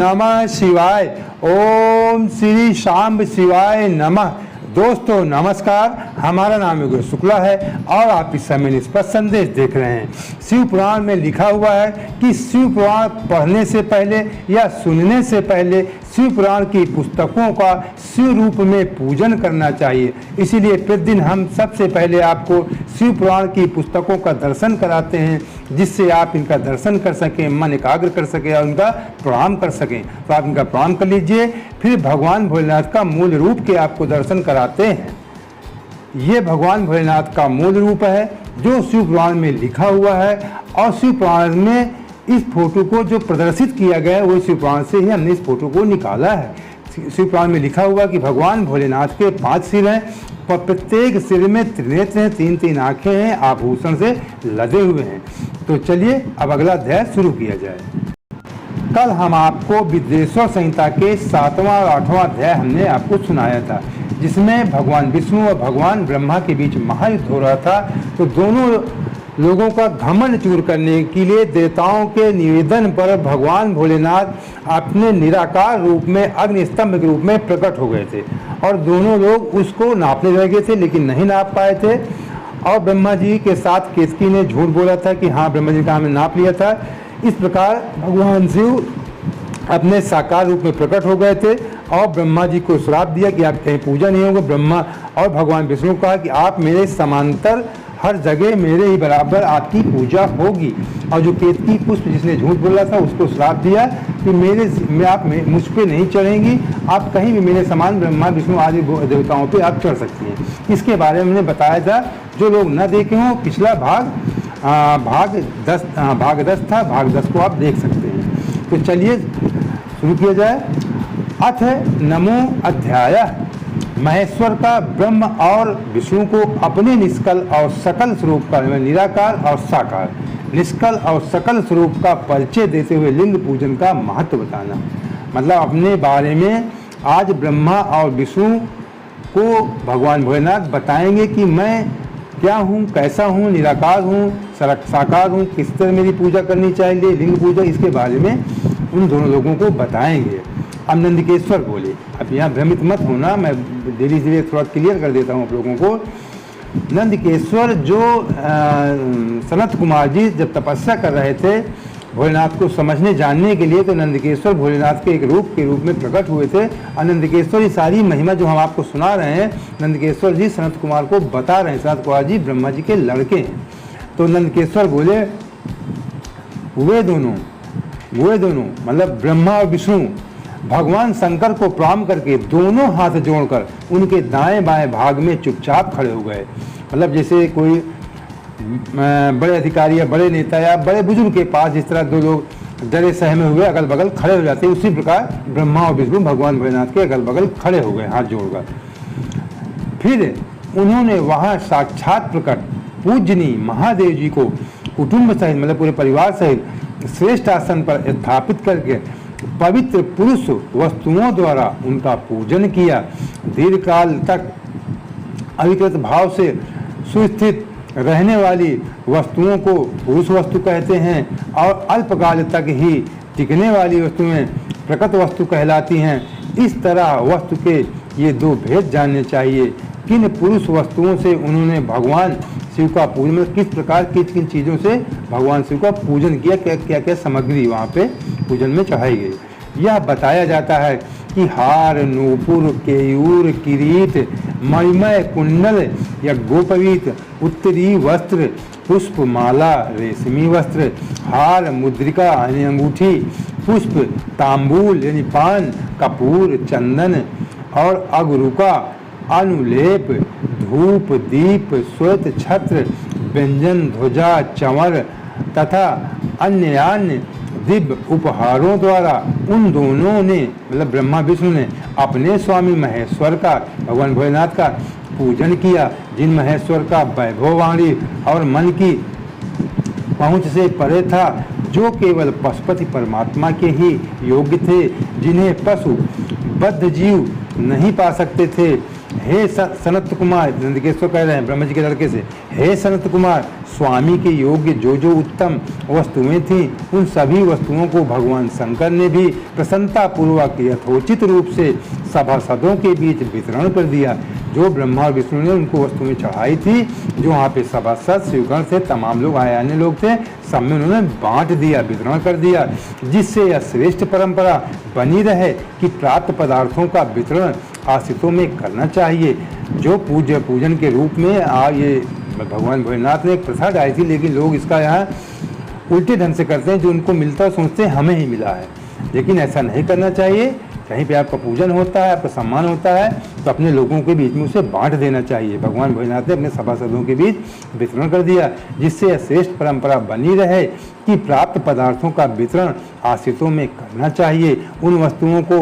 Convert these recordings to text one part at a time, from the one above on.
नमः शिवाय। ओम श्री शांब शिवाय नमः। दोस्तों नमस्कार, हमारा नाम योगेश शुक्ला है और आप इस समय निष्पक्ष संदेश देख रहे हैं। शिव पुराण में लिखा हुआ है कि शिव पुराण पढ़ने से पहले या सुनने से पहले शिव पुराण की पुस्तकों का शिव रूप में पूजन करना चाहिए। इसीलिए प्रतिदिन हम सबसे पहले आपको शिव पुराण की पुस्तकों का दर्शन कराते हैं, जिससे आप इनका दर्शन कर सकें, मन एकाग्र कर सकें और उनका प्रणाम कर सकें। तो आप इनका प्रणाम कर लीजिए, फिर भगवान भोलेनाथ का मूल रूप के आपको दर्शन कराते हैं। ये भगवान भोलेनाथ का मूल रूप है जो शिव पुराण में लिखा हुआ है, और शिव पुराण में इस फोटो को जो प्रदर्शित किया गया है वो शिव पुराण से ही हमने इस फोटो को निकाला है। शिव पुराण में लिखा हुआ कि भगवान भोलेनाथ के 5 सिर हैं, पर प्रत्येक सिर में त्रिनेत्र हैं, 3-3 आँखें हैं, आभूषण से लदे हुए हैं। तो चलिए अब अगला अध्याय शुरू किया जाए। कल हम आपको विद्वेश्वर संहिता के 7वां और 8वां अध्याय हमने आपको सुनाया था, जिसमें भगवान विष्णु और भगवान ब्रह्मा के बीच महायुद्ध हो रहा था। तो दोनों लोगों का घमंड चूर करने के लिए देवताओं के निवेदन पर भगवान भोलेनाथ अपने निराकार रूप में अग्नि स्तंभ के रूप में प्रकट हो गए थे, और दोनों लोग उसको नापने लगे थे लेकिन नहीं नाप पाए थे। और ब्रह्मा जी के साथ केतकी ने झूठ बोला था कि हाँ ब्रह्मा जी का हमने नाप लिया था। इस प्रकार भगवान शिव अपने साकार रूप में प्रकट हो गए थे और ब्रह्मा जी को श्राप दिया कि आप कहीं पूजा नहीं होंगे। ब्रह्मा और भगवान विष्णु कहा कि आप मेरे समांतर हर जगह मेरे ही बराबर आपकी पूजा होगी। और जो केतकी पुष्प जिसने झूठ बोला था उसको श्राप दिया कि आप मुझ पे नहीं चढ़ेंगी, आप कहीं भी मेरे समान ब्रह्मा विष्णु आदि देवताओं पे आप चढ़ सकती हैं। इसके बारे में मैंने बताया था, जो लोग न देखे हों पिछला भाग 10 था, भाग 10 को आप देख सकते हैं। तो चलिए शुरू किया जाए। अथ नमो अध्याय। महेश्वर का ब्रह्म और विष्णु को अपने निष्कल और सकल स्वरूप का, निराकार और साकार, निष्कल और सकल स्वरूप का परिचय देते हुए लिंग पूजन का महत्व बताना। मतलब अपने बारे में आज ब्रह्मा और विष्णु को भगवान भोलेनाथ बताएंगे कि मैं क्या हूँ, कैसा हूँ, निराकार हूँ, साकार हूँ, किस तरह मेरी पूजा करनी चाहिए, लिंग पूजा, इसके बारे में उन दोनों लोगों को बताएंगे। अब नंदकेश्वर बोले, अब यहाँ भ्रमित मत होना, मैं धीरे धीरे थोड़ा क्लियर कर देता हूँ आप लोगों को। नंदकेश्वर जो सनत कुमार जी जब तपस्या कर रहे थे भोलेनाथ को समझने जानने के लिए, तो नंदकेश्वर भोलेनाथ के एक रूप के रूप में प्रकट हुए थे। और नंदकेश्वर ये सारी महिमा जो हम आपको सुना रहे हैं, नंदकेश्वर जी सनत कुमार को बता रहे हैं। सनत कुमार जी ब्रह्मा जी के लड़के हैं। तो नंदकेश्वर बोले वे दोनों मतलब ब्रह्मा और विष्णु भगवान शंकर को प्रणाम करके दोनों हाथ जोड़कर उनके दाएं बाएं भाग में चुपचाप खड़े हो गए। मतलब जैसे कोई बड़े अधिकारी या बड़े नेता या बड़े बुजुर्ग के पास जिस तरह दो लोग डरे सहमे हुए अगल बगल खड़े हो जाते हैं, उसी प्रकार ब्रह्मा और विष्णु भगवान भोलेनाथ के अगल बगल खड़े हो गए हाथ जोड़कर। फिर उन्होंने वहाँ साक्षात प्रकट पूजनी महादेव जी को कुटुंब सहित, मतलब पूरे परिवार सहित श्रेष्ठ आसन पर स्थापित करके पवित्र पुरुष वस्तुओं द्वारा उनका पूजन किया। दीर्घकाल तक अविकृत भाव से सुस्थित रहने वाली वस्तुओं को पुरुष वस्तु कहते हैं, और अल्पकाल तक ही टिकने वाली वस्तुएं प्रकृत वस्तु कहलाती हैं। इस तरह वस्तु के ये 2 भेद जानने चाहिए। किन पुरुष वस्तुओं से उन्होंने भगवान शिव का पूजन, किस प्रकार किन चीज़ों से भगवान शिव का पूजन किया, क्या क्या सामग्री वहाँ पे पूजन में चढ़ाई गई। यह बताया जाता है कि हार, नूपुर, केयूर, किरीट, मणिमय कुंडल या गोपवीत, उत्तरी वस्त्र, पुष्प माला, रेशमी वस्त्र, हार, मुद्रिका यानी अंगूठी, पुष्प, तांबूल यानी पान, कपूर, चंदन और अगरुका, अनुलेप, धूप, दीप, श्वेत छत्र, व्यंजन, ध्वजा, चंवर तथा अन्य दिव्य उपहारों द्वारा उन दोनों ने, मतलब ब्रह्मा विष्णु ने अपने स्वामी महेश्वर का, भगवान भोलेनाथ का पूजन किया, जिन महेश्वर का वैभव वाणी और मन की पहुँच से परे था, जो केवल पशुपति परमात्मा के ही योग्य थे, जिन्हें पशु बद्ध जीव नहीं पा सकते थे। हे सनत कुमार, नंदकेश्वर कह रहे हैं ब्रह्मा जी के लड़के से, हे सनत कुमार, स्वामी के योग्य जो जो उत्तम वस्तुएं थीं उन सभी वस्तुओं को भगवान शंकर ने भी प्रसन्नता पूर्वक यथोचित रूप से सभासदों के बीच वितरण कर दिया। जो ब्रह्मा और विष्णु ने उनको वस्तुएं चढ़ाई थी, जो वहाँ पे सभासद शिवगण थे, तमाम लोग आने लोग थे, सब में उन्होंने बांट दिया, वितरण कर दिया, जिससे यह श्रेष्ठ परंपरा बनी रहे कि प्राप्त पदार्थों का वितरण आश्रितों में करना चाहिए। जो पूजन के रूप में ये भगवान भोलेनाथ ने एक प्रथा डाली थी, लेकिन लोग इसका यहाँ उल्टे ढंग से करते हैं। जो उनको मिलता है सोचते हैं हमें ही मिला है, लेकिन ऐसा नहीं करना चाहिए। कहीं पे आपका पूजन होता है, आपका सम्मान होता है, तो अपने लोगों के बीच में उसे बांट देना चाहिए। भगवान भोलेनाथ ने अपने सभासदों के बीच वितरण कर दिया, जिससे यह श्रेष्ठ परंपरा बनी रहे कि प्राप्त पदार्थों का वितरण आश्रितों में करना चाहिए। उन वस्तुओं को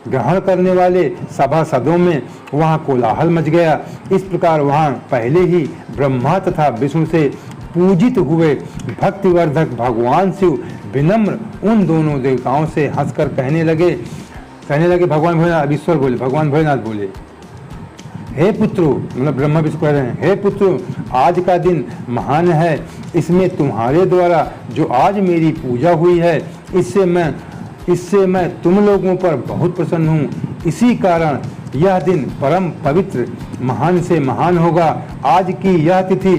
ग्रहण करने वाले सभासदों में वहाँ कोलाहल मच गया। इस प्रकार वहाँ पहले ही ब्रह्मा तथा विष्णु से पूजित हुए भक्तिवर्धक भगवान शिव विनम्र उन दोनों देवताओं से हंसकर कहने लगे भगवान भोलेनाथ, ईश्वर बोले, भगवान भोलेनाथ बोले, हे पुत्रो, मतलब ब्रह्मा विष्णु कह रहे हैं, हे पुत्रो, आज का दिन महान है। इसमें तुम्हारे द्वारा जो आज मेरी पूजा हुई है, इससे मैं तुम लोगों पर बहुत प्रसन्न हूँ। इसी कारण यह दिन परम पवित्र महान से महान होगा। आज की यह तिथि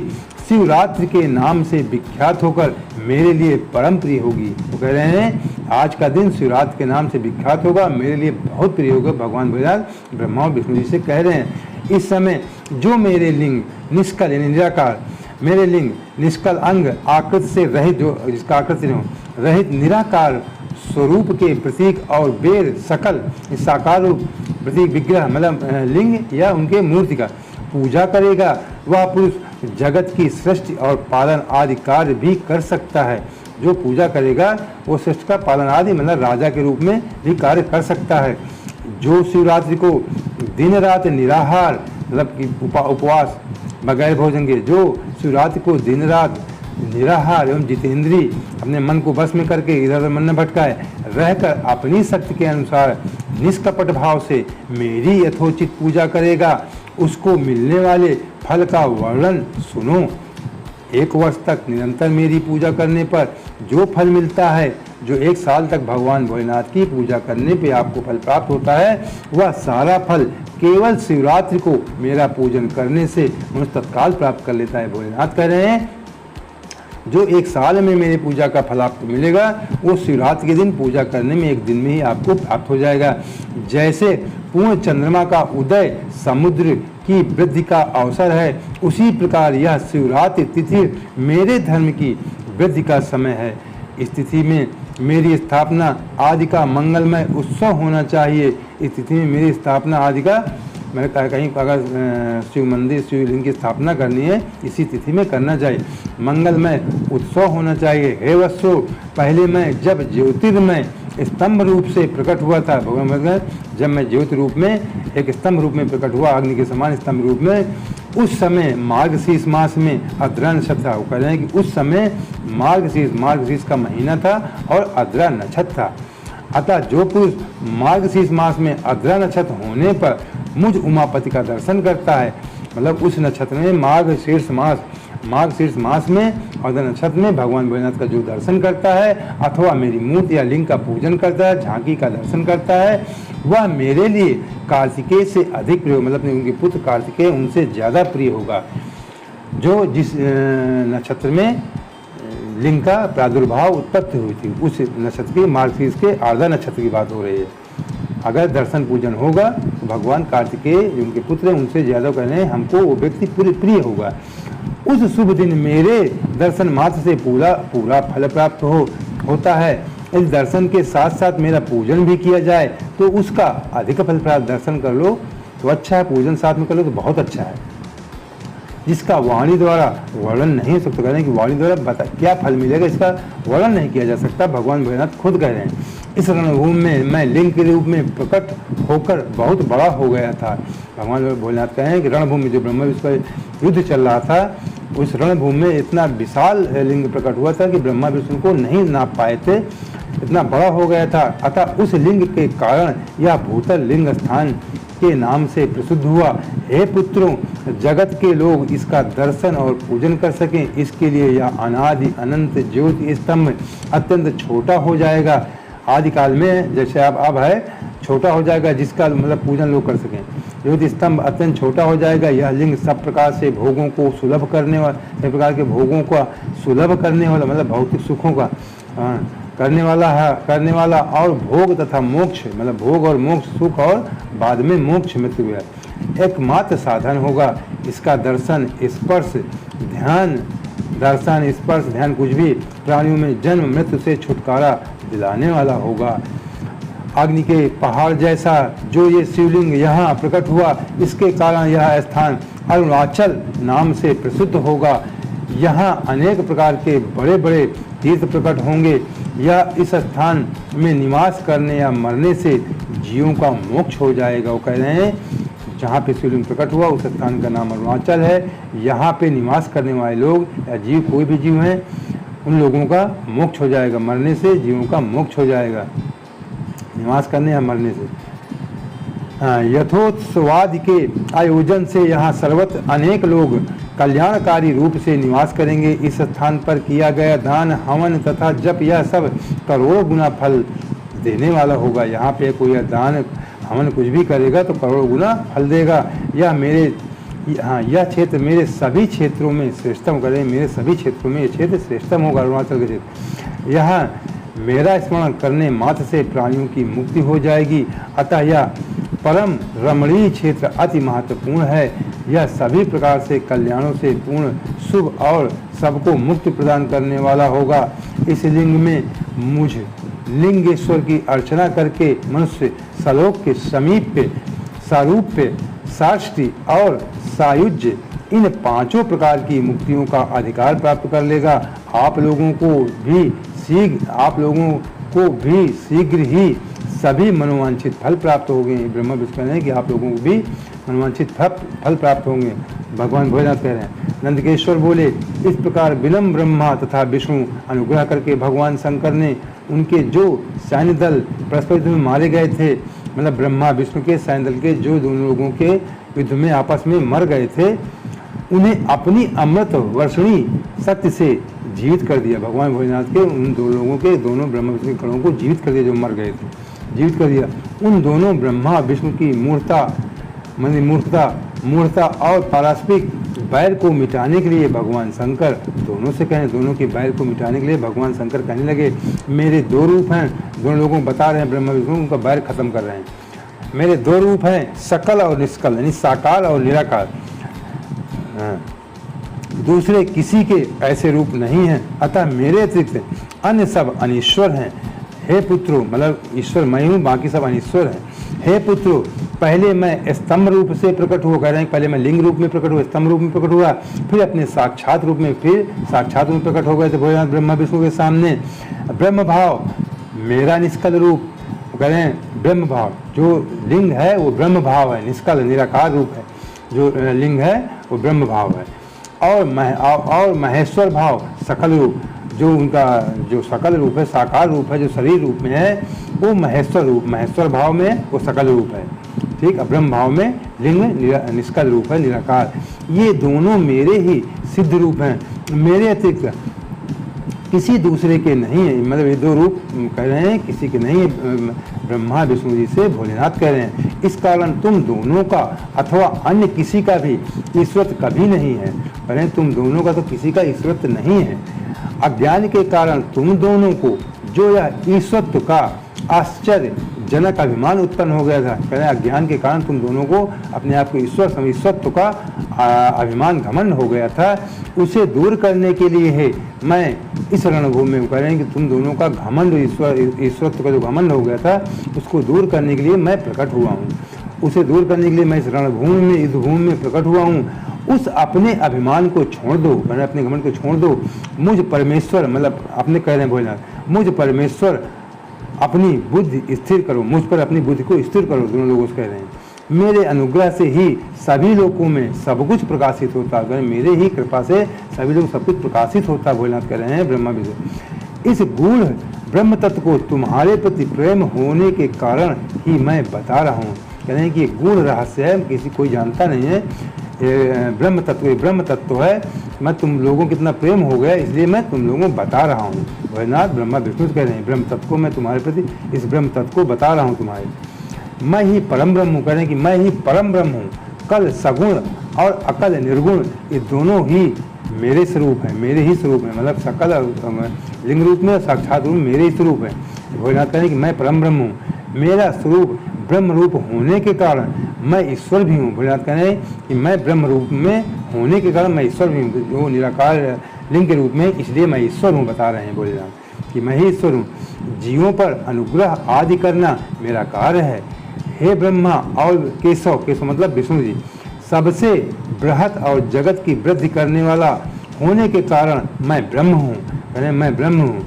शिवरात्रि के नाम से विख्यात होकर मेरे लिए परम प्रिय होगी। वो कह रहे हैं आज का दिन शिवरात्रि के नाम से विख्यात होगा, मेरे लिए बहुत प्रिय होगा। भगवान भोलेनाथ ब्रह्मा और विष्णु जी से कह रहे हैं। इस समय जो मेरे लिंग निष्कल यानी निराकार, मेरे लिंग निष्कल अंग आकृति से रहित, जो जिसका आकृति रहित निराकार स्वरूप के प्रतीक और बेर सकल साकार रूप प्रतीक विग्रह मतलब लिंग या उनके मूर्ति का पूजा करेगा, वह पुरुष जगत की सृष्टि और पालन आदि कार्य भी कर सकता है। जो पूजा करेगा वो सृष्टि का पालन आदि मतलब राजा के रूप में भी कार्य कर सकता है। जो शिवरात्रि को दिन रात निराहार मतलब कि उपवास बगैर भोजन के, जो शिवरात्रि को दिन रात निराहार एवं जितेंद्री अपने मन को बस में करके इधर उधर मन न भटकाए रहकर अपनी शक्ति के अनुसार निष्कपट भाव से मेरी यथोचित पूजा करेगा, उसको मिलने वाले फल का वर्णन सुनो। 1 वर्ष तक निरंतर मेरी पूजा करने पर जो फल मिलता है, जो 1 साल तक भगवान भोलेनाथ की पूजा करने पे आपको फल प्राप्त होता है, वह सारा फल केवल शिवरात्रि को मेरा पूजन करने से मनुष्य तत्काल प्राप्त कर लेता है। भोलेनाथ कह रहे हैं जो 1 साल में मेरी पूजा का फल आपको मिलेगा, वो शिवरात्रि के दिन पूजा करने में 1 दिन में ही आपको प्राप्त हो जाएगा। जैसे पूर्ण चंद्रमा का उदय समुद्र की वृद्धि का अवसर है, उसी प्रकार यह शिवरात्रि तिथि मेरे धर्म की वृद्धि का समय है। इस तिथि में मेरी स्थापना आदि का मंगलमय उत्सव होना चाहिए। इस तिथि में मेरी स्थापना आदि का मैंने कहा कहीं अगर शिव मंदिर शिवलिंग की स्थापना करनी है, इसी तिथि में करना चाहिए। मंगलमय उत्सव होना चाहिए। हे वत्सो, पहले मैं जब ज्योतिर्मय स्तंभ रूप से प्रकट हुआ था, भगवान जब मैं ज्योति रूप में एक स्तंभ रूप में प्रकट हुआ, अग्नि के समान स्तंभ रूप में, उस समय मार्गशीर्ष मास में अद्रा नक्षत्र था। वो कह रहे हैं कि उस समय मार्गशीर्ष का महीना था और अद्रा नक्षत्र था। अतः जो पुरुष मार्गशीर्ष मास में अद्रा नक्षत्र होने पर मुझ उमापति का दर्शन करता है, मतलब उस नक्षत्र में मार्गशीर्ष मास में अद्रा नक्षत्र में भगवान भोलेनाथ का जो दर्शन करता है, अथवा मेरी मूर्ति या लिंग का पूजन करता है, झांकी का दर्शन करता है, वह मेरे लिए कार्तिकेय से अधिक प्रिय, मतलब उनके पुत्र कार्तिकेय उनसे ज़्यादा प्रिय होगा। जो जिस नक्षत्र में लिंग का प्रादुर्भाव उत्पत्ति हुई थी, उस नक्षत्र की मार्गशीर्ष के आर्द्रा नक्षत्र की बात हो रही है। अगर दर्शन पूजन होगा तो भगवान कार्तिकेय जो उनके पुत्र हैं उनसे ज़्यादा कहने हैं हमको वो व्यक्ति प्रिय होगा। उस शुभ दिन मेरे दर्शन मात्र से पूरा फल प्राप्त होता है। इस दर्शन के साथ साथ मेरा पूजन भी किया जाए तो उसका अधिक फल प्राप्त। दर्शन कर लो तो अच्छा है, पूजन साथ में कर लो तो बहुत अच्छा है। जिसका वाणी द्वारा वर्णन नहीं हो सकता, कह रहे हैं कि वाणी द्वारा बता क्या फल मिलेगा इसका वर्णन नहीं किया जा सकता। भगवान भोलेनाथ खुद कह रहे हैं इस रणभूमि में मैं लिंग के रूप में प्रकट होकर बहुत बड़ा हो गया था। भगवान भोलेनाथ कह रहे हैं कि रणभूमि जो ब्रह्मा विष्णु का युद्ध चल रहा था, उस रणभूमि में इतना विशाल लिंग प्रकट हुआ था कि ब्रह्मा विष्णु को नहीं नाप पाए थे। इतना बड़ा हो गया था, अतः उस लिंग के कारण यह भूतल लिंग स्थान के नाम से प्रसिद्ध हुआ। हे पुत्रों, जगत के लोग इसका दर्शन और पूजन कर सकें, इसके लिए यह अनादि अनंत ज्योति स्तंभ अत्यंत छोटा हो जाएगा। आदिकाल में जैसे अब है, छोटा हो जाएगा, जिसका मतलब पूजन लोग कर सकें। ज्योति स्तंभ अत्यंत छोटा हो जाएगा। यह लिंग सब प्रकार से भोगों को सुलभ करने वाला, सब प्रकार के भोगों का सुलभ करने वाला, मतलब भौतिक सुखों का करने वाला और भोग तथा मोक्ष, मतलब भोग और मोक्ष, सुख और बाद में मोक्ष मृत्यु है, एकमात्र साधन होगा। इसका दर्शन स्पर्श ध्यान कुछ भी प्राणियों में जन्म मृत्यु से छुटकारा दिलाने वाला होगा। अग्नि के पहाड़ जैसा जो ये शिवलिंग यहाँ प्रकट हुआ, इसके कारण यह स्थान अरुणाचल नाम से प्रसिद्ध होगा। यहाँ अनेक प्रकार के बड़े बड़े तीर्थ प्रकट होंगे। यह इस स्थान में निवास करने या मरने से जीवों का मोक्ष हो जाएगा। वो कह रहे हैं जहाँ पे शिवलिंग प्रकट हुआ उस स्थान का नाम अरुणाचल है। यहाँ पे निवास करने वाले लोग या जीव, कोई भी जीव हैं, उन लोगों का मोक्ष हो जाएगा। मरने से जीवों का मोक्ष हो जाएगा, निवास करने या मरने से। यथोत्सवादि के आयोजन से यहाँ सर्वत्र अनेक लोग कल्याणकारी रूप से निवास करेंगे। इस स्थान पर किया गया दान, हवन तथा जप, यह सब करोड़ों गुना फल देने वाला होगा। यहाँ पे कोई दान हवन कुछ भी करेगा तो करोड़ों गुना फल देगा। यह क्षेत्र मेरे सभी क्षेत्रों में श्रेष्ठतम करें, मेरे सभी क्षेत्रों में यह क्षेत्र श्रेष्ठतम होगा, अरुणाचल के क्षेत्र। यहाँ मेरा स्मरण करने मात्र से प्राणियों की मुक्ति हो जाएगी। अतः यह परम रमणीय क्षेत्र अति महत्वपूर्ण है। यह सभी प्रकार से कल्याणों से पूर्ण, शुभ और सबको मुक्ति प्रदान करने वाला होगा। इस लिंग में मुझ लिंगेश्वर की अर्चना करके मनुष्य सलोक के समीप्य, सारूप्य, साष्टी और सायुज्य, इन पांचों प्रकार की मुक्तियों का अधिकार प्राप्त कर लेगा। आप लोगों को भी शीघ्र ही सभी मनोवांछित फल प्राप्त होंगे। ब्रह्मा विष्णु कह रहे हैं कि आप लोगों को भी मनोवांछित फल प्राप्त होंगे। भगवान भोलेनाथ कह रहे हैं। नंदकेश्वर बोले, इस प्रकार विलंब ब्रह्मा तथा विष्णु अनुग्रह करके भगवान शंकर ने उनके जो सैन्य दल परस्पर युद्ध में मारे गए थे, मतलब ब्रह्मा विष्णु के सैन्य दल के जो दोनों लोगों के युद्ध में आपस में मर गए थे, उन्हें अपनी अमृत वर्षणी शक्ति से जीवित कर दिया। भगवान भोलेनाथ के उन दो लोगों के, दोनों ब्रह्मा विष्णु के गणों को जीवित कर दिया जो मर गए थे, जीवित कर दिया। उन दोनों ब्रह्मा विष्णु की मूर्खता और पारस्परिक बैर को मिटाने के लिए भगवान शंकर दोनों के बैर को मिटाने के लिए भगवान शंकर कहने लगे, मेरे दो रूप हैं। दोनों लोगों को बता रहे हैं ब्रह्मा विष्णु, उनका बैर खत्म कर रहे हैं। मेरे दो रूप हैं, सकल और निष्कल, यानी साकार और निराकार। दूसरे किसी के ऐसे रूप नहीं हैं। अतः मेरे अतिरिक्त अन्य सब अनीश्वर हैं। हे पुत्रों, मतलब ईश्वर मैं हूँ, बाकी सब अनीश्वर हैं। हे पुत्रों, पहले मैं स्तंभ रूप से प्रकट हुआ, कह रहे हैं पहले मैं लिंग रूप में प्रकट हुआ, स्तंभ रूप में प्रकट हुआ, फिर अपने साक्षात रूप में प्रकट हो गए थे भोलेनाथ ब्रह्मा विष्णु के सामने। ब्रह्म भाव मेरा निष्कल रूप, कह रहे हैं ब्रह्म भाव जो लिंग है वो ब्रह्म भाव है, निष्कल निराकार रूप है। जो लिंग है वो ब्रह्म भाव है। और महेश्वर भाव सकल रूप, जो उनका जो सकल रूप है, साकार रूप है, जो शरीर रूप में है वो महेश्वर रूप, महेश्वर भाव में वो सकल रूप है। ठीक, ब्रह्म भाव में लिंग निष्कल रूप है, निराकार। ये दोनों मेरे ही सिद्ध रूप हैं, मेरे अतिरिक्त किसी दूसरे के नहीं है। मतलब ये दो रूप कह रहे हैं किसी के नहीं है, ब्रह्मा विष्णु जी से भोलेनाथ कह रहे हैं। इस कारण तुम दोनों का अथवा अन्य किसी का भी ईश्वरत्व कभी नहीं है। कह रहे हैं तुम दोनों का तो किसी का ईश्वरत्व नहीं है। अज्ञान के कारण तुम दोनों को जो यह ईश्वरत्व का आश्चर्यजनक अभिमान उत्पन्न हो गया था, कह रहे हैं अज्ञान के कारण तुम दोनों को अपने आप को ईश्वरत्व का अभिमान घमंड हो गया था, उसे दूर करने के लिए है मैं इस रणभूमि में, कह रहे हैं कि तुम दोनों का घमंड, ईश्वरत्व का जो घमंड हो गया था उसको दूर करने के लिए मैं प्रकट हुआ हूँ। उसे दूर करने के लिए मैं इस रणभूमि में, इस भूमि में प्रकट हुआ हूँ। उस अपने अभिमान को छोड़ दो, मैंने अपने घमंड को छोड़ दो। मुझ परमेश्वर, मतलब अपने कह रहे हैं भोलेनाथ, मुझ परमेश्वर अपनी बुद्धि स्थिर करो, मुझ पर अपनी बुद्धि को स्थिर करो। दोनों लोग कह रहे हैं मेरे अनुग्रह से ही सभी लोगों में सब कुछ प्रकाशित होता है, मेरे ही कृपा से सभी लोग सब कुछ प्रकाशित होता है, भोलेनाथ कह रहे हैं ब्रह्मा विष्णु। इस गूढ़ ब्रह्म तत्व को तुम्हारे प्रति प्रेम होने के कारण ही मैं बता रहा हूँ। कह रहे हैं कि ये गूढ़ रहस्य है, किसी कोई जानता नहीं है। ब्रह्म तत्व है, मैं तुम लोगों को इतना प्रेम हो गया इसलिए मैं तुम लोगों को बता रहा हूँ। भोलेनाथ ब्रह्मा विष्णु कह रहे हैं ब्रह्म तत्व को मैं तुम्हारे प्रति इस ब्रह्म तत्व को बता रहा हूँ तुम्हारे। मैं ही परम ब्रह्म हूँ, कह रहे हैं कि मैं ही परम ब्रह्म हूँ। कल सगुण और अकल निर्गुण ये दोनों ही मेरे स्वरूप हैं, मेरे ही स्वरूप हैं, मतलब सकल लिंग रूप में साक्षात रूप मेरे ही स्वरूप है। भोलेनाथ कह रहे हैं कि मैं परम ब्रह्म हूँ, मेरा स्वरूप ब्रह्म रूप होने के कारण मैं ईश्वर भी हूँ। भोलेनाथ कह रहे हैं कि मैं ब्रह्म रूप में होने के कारण मैं ईश्वर भी हूँ, जो निराकार लिंग के रूप में, इसलिए मैं ईश्वर हूँ बता रहे हैं भोलेनाथ कि मैं ही ईश्वर हूँ। जीवों पर अनुग्रह आदि करना मेरा कार्य है। हे ब्रह्मा और केशव मतलब विष्णु जी, सबसे बृहत और जगत की वृद्धि करने वाला होने के कारण मैं ब्रह्म हूँ। अरे मैं ब्रह्म हूँ।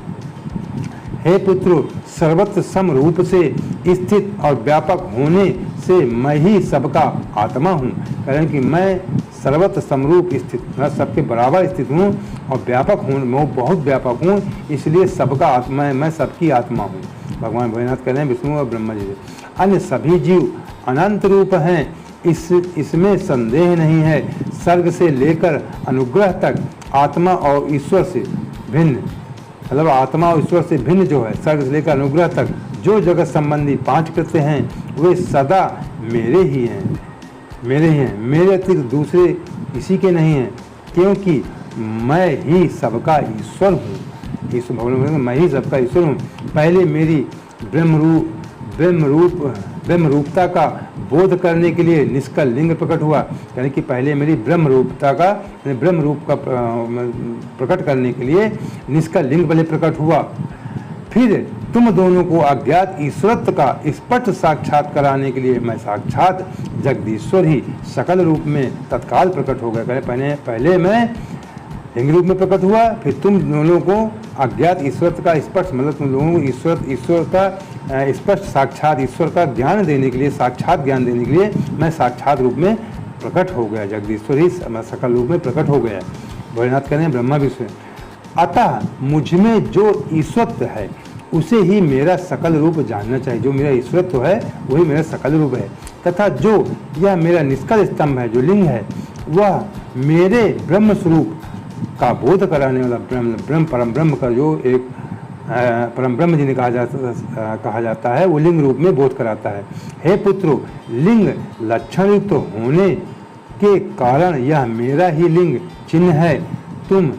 हे पुत्र, सर्वत्र सम रूप से स्थित और व्यापक होने से मैं ही सबका आत्मा हूँ। कह रहे हैं कि मैं सर्वत्र समरूप स्थित, मैं सबके बराबर स्थित हूँ और व्यापक हूँ, मैं बहुत व्यापक हूँ, इसलिए सबका आत्मा है, मैं सबकी आत्मा हूँ। भगवान भोलेनाथ कह रहे हैं विष्णु और ब्रह्मा जी से। अन्य सभी जीव अनंत रूप हैं, इसमें संदेह नहीं है। सर्ग से लेकर अनुग्रह तक आत्मा और ईश्वर से भिन्न, मतलब आत्मा और ईश्वर से भिन्न जो है, सर्ग से लेकर अनुग्रह तक जो जगत संबंधी 5 कृत्य हैं वे सदा मेरे ही हैं, मेरे अतिरिक्त दूसरे किसी के नहीं हैं, क्योंकि मैं ही सबका ईश्वर हूँ। ईश्वर भगवान मैं ही सबका ईश्वर हूँ। पहले मेरी ब्रह्म रूपता का बोध करने के लिए निष्कल लिंग प्रकट हुआ, यानी कि पहले मेरी ब्रह्म रूपता का, ब्रह्म रूप का प्रकट करने के लिए निष्कल लिंग पहले प्रकट हुआ। फिर तुम दोनों को अज्ञात ईश्वरत्व का स्पष्ट साक्षात कराने के लिए मैं साक्षात जगदीश्वर ही सकल रूप में तत्काल प्रकट हो गया। पहले मैं लिंग रूप में प्रकट हुआ, फिर तुम दोनों को अज्ञात ईश्वर का स्पष्ट, मतलब तुम लोगों को ईश्वर का स्पष्ट साक्षात ईश्वर का ज्ञान देने के लिए, साक्षात ज्ञान देने के लिए मैं साक्षात रूप में प्रकट हो गया। जगदीश्वर ही सकल रूप में प्रकट हो गया। भोलेनाथ कह रहे हैं ब्रह्मा विष्णु, अतः मुझमें जो ईश्वरत्व है उसे ही मेरा सकल रूप जानना चाहिए। जो मेरा ईश्वरत्व है वही मेरा सकल रूप है, तथा जो यह मेरा निष्कल स्तंभ है, जो लिंग है, वह मेरे ब्रह्म स्वरूप का बोध कराने वाला ब्रह्म परम ब्रह्म का जो एक परम ब्रह्म जी ने कहा जाता है, वो लिंग रूप में बोध कराता है। हे पुत्रो, लिंग लक्षण युक्त होने के कारण यह मेरा ही लिंग चिन्ह है। तुम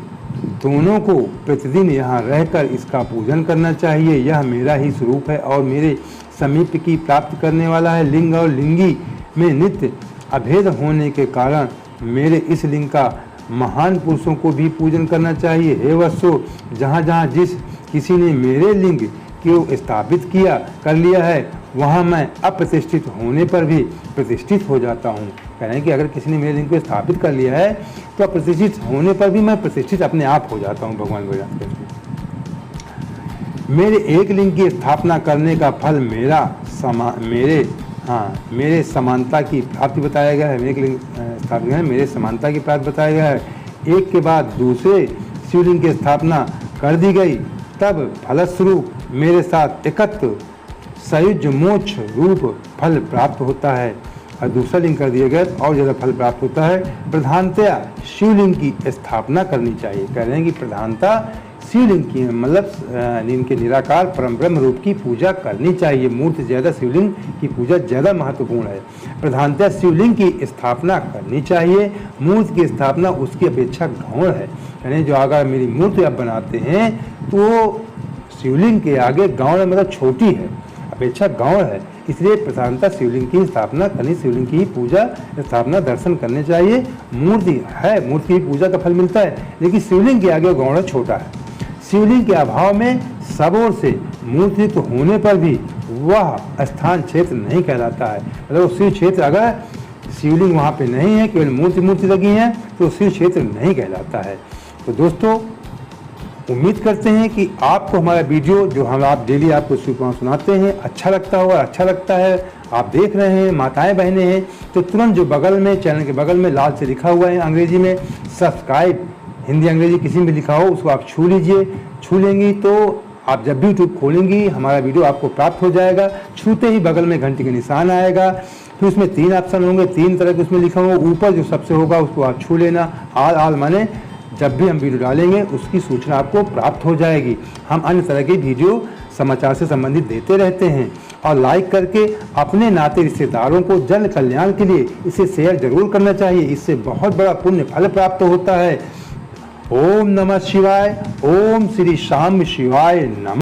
दोनों को प्रतिदिन यहाँ रहकर इसका पूजन करना चाहिए। यह मेरा ही स्वरूप है और मेरे समीप की प्राप्त करने वाला है। लिंग और लिंगी में नित्य अभेद होने के कारण मेरे इस लिंग का महान पुरुषों को भी पूजन करना चाहिए। हे वत्सो, जहाँ जहाँ जिस किसी ने मेरे लिंग को स्थापित कर लिया है, वहाँ मैं अप्रतिष्ठित होने पर भी प्रतिष्ठित हो जाता हूँ। कह रहे हैं कि अगर किसी ने मेरे लिंग को स्थापित कर लिया है तो अप्रतिष्ठित होने पर भी मैं प्रतिष्ठित अपने आप हो जाता हूँ। भगवान भोलेनाथ कहते हैं मेरे एक लिंग की स्थापना करने का फल मेरे समानता की प्राप्ति बताया गया है। मेरे लिंग स्थापना है, मेरे समानता की प्राप्ति बताया गया है। एक के बाद दूसरे शिवलिंग की स्थापना कर दी गई, तब फलस्वरूप मेरे साथ एकत्र सयुज मोक्ष रूप फल प्राप्त होता है। और दूसरा लिंग कर दिया गया और ज़्यादा फल प्राप्त होता है। प्रधानतया शिवलिंग की स्थापना करनी चाहिए। कह रहे हैं कि प्रधानता शिवलिंग की, मतलब इनके निराकार परम ब्रह्म रूप की पूजा करनी चाहिए। मूर्ति ज़्यादा शिवलिंग की पूजा ज़्यादा महत्वपूर्ण है। प्रधानतया शिवलिंग की स्थापना करनी चाहिए। मूर्ति की स्थापना उसकी अपेक्षा गौण है। यानी जो अगर मेरी मूर्ति आप बनाते हैं तो शिवलिंग के आगे गौण मतलब छोटी है, अपेक्षा गौण है, इसलिए प्रधानता शिवलिंग की स्थापना करनी, शिवलिंग की पूजा स्थापना दर्शन करने चाहिए। मूर्ति है, मूर्ति की पूजा का फल मिलता है, लेकिन शिवलिंग के आगे गौण छोटा है। शिवलिंग के अभाव में सब ओर से मूर्ति तो होने पर भी वह स्थान क्षेत्र नहीं कहलाता है। मतलब शिव क्षेत्र, अगर शिवलिंग वहाँ पे नहीं है, केवल मूर्ति लगी है, तो शिव क्षेत्र नहीं कहलाता है। तो दोस्तों, उम्मीद करते हैं कि आपको हमारा वीडियो जो हम आप डेली आपको शिव सुनाते हैं अच्छा लगता होगा। अच्छा लगता है, आप देख रहे हैं, माताएं बहनें हैं, तो तुरंत जो बगल में, चैनल के बगल में लाल से लिखा हुआ है अंग्रेजी में सब्सक्राइब, हिंदी अंग्रेजी किसी में लिखा हो उसको आप छू लीजिए। छू लेंगी तो आप जब भी यूट्यूब खोलेंगी हमारा वीडियो आपको प्राप्त हो जाएगा। छूते ही बगल में घंटी का निशान आएगा, फिर उसमें 3 ऑप्शन होंगे, 3 तरह के उसमें लिखा होगा। ऊपर जो सबसे होगा उसको आप छू लेना। आल माने जब भी हम वीडियो डालेंगे उसकी सूचना आपको प्राप्त हो जाएगी। हम अन्य तरह के वीडियो समाचार से संबंधित देते रहते हैं। और लाइक करके अपने नाते रिश्तेदारों को जन कल्याण के लिए इसे शेयर जरूर करना चाहिए। इससे बहुत बड़ा पुण्य फल प्राप्त होता है। ओम नमः शिवाय। ओम श्री शाम शिवाय नमः।